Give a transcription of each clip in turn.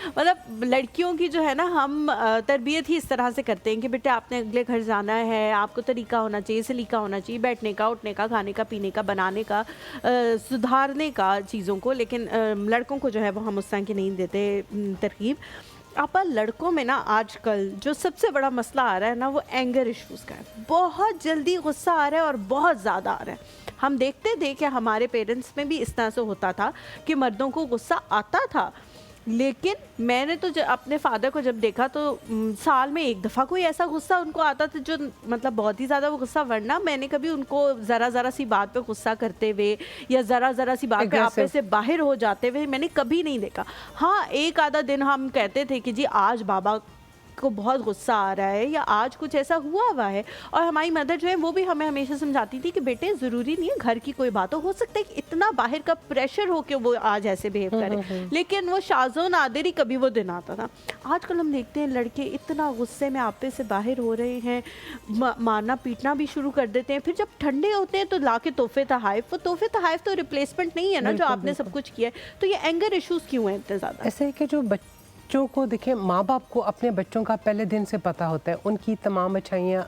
मतलब लड़कियों की जो है ना, हम तरबियत ही इस तरह से करते हैं कि बेटे आपने अगले घर जाना है, आपको तरीका होना चाहिए, सलीका होना चाहिए, बैठने का, उठने का, खाने का, पीने का, बनाने का, सुधारने का चीज़ों को। लेकिन लड़कों को जो है वो हम उस तरह की नहीं देते तरकीब। आपा लड़कों में ना आजकल जो सबसे बड़ा मसला आ रहा है ना, वो एंगर इश्यूज़ का है। बहुत जल्दी गुस्सा आ रहा है और बहुत ज़्यादा आ रहा है। हम देखते थे कि हमारे पेरेंट्स में भी इस तरह से होता था कि मर्दों को गुस्सा आता था, लेकिन मैंने तो अपने फादर को जब देखा तो साल में एक दफ़ा कोई ऐसा गुस्सा उनको आता था जो मतलब बहुत ही ज़्यादा वो गुस्सा, वरना मैंने कभी उनको ज़रा ज़रा सी बात पे गुस्सा करते हुए या ज़रा ज़रा सी बात पे आपे से बाहर हो जाते हुए मैंने कभी नहीं देखा। हाँ, एक आधा दिन हम कहते थे कि जी आज बाबा को बहुत गुस्सा आ रहा है या आज कुछ ऐसा हुआ है, और हमारी मदर जो है वो भी हमें हमेशा समझाती थी कि बेटे ज़रूरी नहीं है घर की कोई बात हो सकता है कि इतना बाहर का प्रेशर हो के वो आज ऐसे बिहेव करे। लेकिन वो शाज़ो नादिर ही कभी वो दिन आता था। आजकल हम देखते हैं लड़के इतना गुस्से में आपे से बाहर हो रहे हैं, मारना पीटना भी शुरू कर देते हैं। फिर जब ठंडे होते हैं तो ला के तोहफे तहाइफ, वो तोहफे तहाइफ तो रिप्लेसमेंट नहीं है ना जो आपने सब कुछ किया है। तो ये एंगर इश्यूज़ क्यों हैं इतने ज़्यादा? ऐसे है कि जो बच्चों को देखें, माँ बाप को अपने बच्चों का पहले दिन से पता होता है, उनकी तमाम अच्छाइयाँ,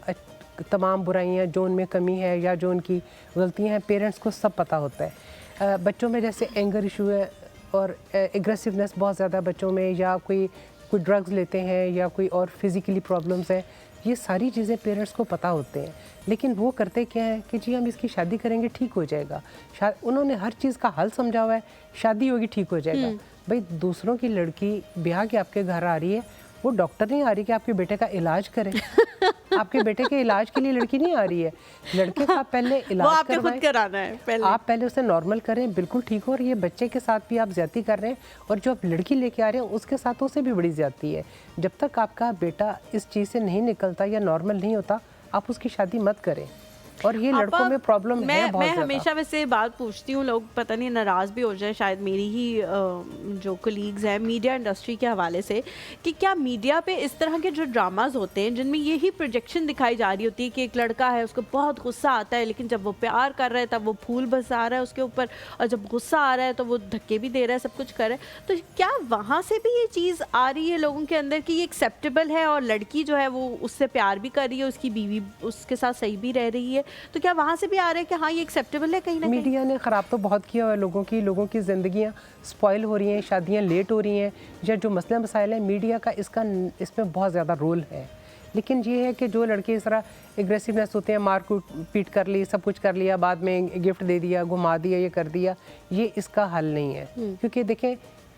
तमाम बुराइयाँ, जो उनमें कमी है या जो उनकी गलतियाँ हैं, पेरेंट्स को सब पता होता है। बच्चों में जैसे एंगर इशू है और एग्रेसिवनेस बहुत ज़्यादा बच्चों में, या कोई ड्रग्स लेते हैं या कोई और फिज़िकली प्रॉब्लम्स हैं, ये सारी चीज़ें पेरेंट्स को पता होते हैं। लेकिन वो करते क्या है कि जी हम इसकी शादी करेंगे ठीक हो जाएगा, उन्होंने हर चीज़ का हल समझा हुआ है, शादी होगी ठीक हो जाएगा। भाई दूसरों की लड़की ब्याह के आपके घर आ रही है, वो डॉक्टर नहीं आ रही कि आपके बेटे का इलाज करे। आपके बेटे के इलाज के लिए लड़की नहीं आ रही है, लड़के का पहले इलाज वो आपने खुद कराना है पहले। आप पहले उसे नॉर्मल करें, बिल्कुल ठीक हो। और ये बच्चे के साथ भी आप ज्यादती कर रहे हैं, और जो आप लड़की लेके आ रहे हैं उसके साथ उसे भी बड़ी ज्यादती है। जब तक आपका बेटा इस चीज़ से नहीं निकलता या नॉर्मल नहीं होता, आप उसकी शादी मत करें। और ये लड़कों में प्रॉब्लम है बहुत मैं हमेशा वैसे बात पूछती हूँ, लोग पता नहीं नाराज़ भी हो जाए शायद मेरी ही जो कलीग्स हैं मीडिया इंडस्ट्री के हवाले से, कि क्या मीडिया पे इस तरह के जो ड्रामाज होते हैं जिनमें यही प्रोजेक्शन दिखाई जा रही होती है कि एक लड़का है उसको बहुत गुस्सा आता है, लेकिन जब वो प्यार कर रहा है तब वो फूल बरसा रहा है उसके ऊपर, और जब गुस्सा आ रहा है तो वो धक्के भी दे रहा है, सब कुछ कर रहा है। तो क्या वहाँ से भी ये चीज़ आ रही है लोगों के अंदर कि ये एक्सेप्टेबल है, और लड़की जो है वो उससे प्यार भी कर रही है, उसकी बीवी उसके साथ सही भी रह रही है, तो क्या वहाँ से भी आ रहा है कि हाँ ये एक्सेप्टेबल है कहीं ना कहीं? मीडिया ने ख़राब तो बहुत किया हुआ है लोगों की ज़िंदगियाँ स्पॉइल हो रही हैं, शादियाँ लेट हो रही हैं, या जो मसले मसाइल हैं, मीडिया का इसमें बहुत ज़्यादा रोल है। लेकिन ये है कि जो लड़के इस तरह एग्रेसिवनेस होते हैं, मार पीट कर ली, सब कुछ कर लिया, बाद में गिफ्ट दे दिया, घुमा दिया, ये कर दिया, ये इसका हल नहीं है। क्योंकि देखें,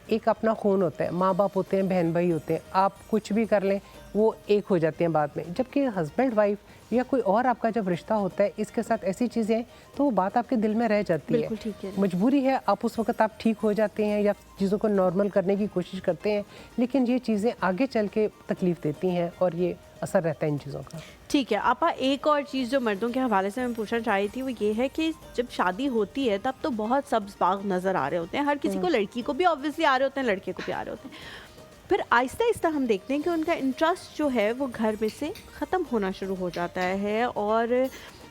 एक अपना खून होता है, माँ बाप होते हैं, बहन भाई होते हैं, आप कुछ भी कर लें वो एक हो जाते हैं बाद में। जबकि हस्बैंड वाइफ या कोई और आपका जब रिश्ता होता है, इसके साथ ऐसी चीज़ें हैं तो वो बात आपके दिल में रह जाती है। मजबूरी है, आप उस वक्त आप ठीक हो जाते हैं या चीज़ों को नॉर्मल करने की कोशिश करते हैं, लेकिन ये चीज़ें आगे चल के तकलीफ़ देती हैं और ये असर रहता है इन चीज़ों का। ठीक है आपा, एक और चीज़ जो मर्दों के हवाले से मैं पूछना चाह रही थी वो ये है कि जब शादी होती है तब तो बहुत सब्ज़ बाग नज़र आ रहे होते हैं, हर किसी को, लड़की को भी ऑब्वियसली आ रहे होते हैं, लड़के को भी आ रहे होते हैं। फिर आहिस्ता आहिस्ता हम देखते हैं कि उनका इंटरेस्ट जो है वो घर में से ख़त्म होना शुरू हो जाता है, और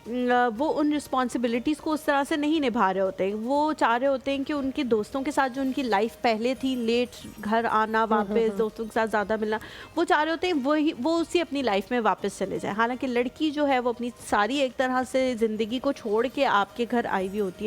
वो उन रिस्पॉन्सिबिलिटीज़ को उस तरह से नहीं निभा रहे होते हैं। वो चाह रहे होते हैं कि उनके दोस्तों के साथ जो उनकी लाइफ पहले थी, लेट घर आना, वापस दोस्तों के साथ ज़्यादा मिलना, वो चाह रहे होते हैं वो उसी अपनी लाइफ में वापस चले जाए। हालांकि लड़की जो है वो अपनी सारी एक तरह से ज़िंदगी को छोड़ के आपके घर आई हुई होती है।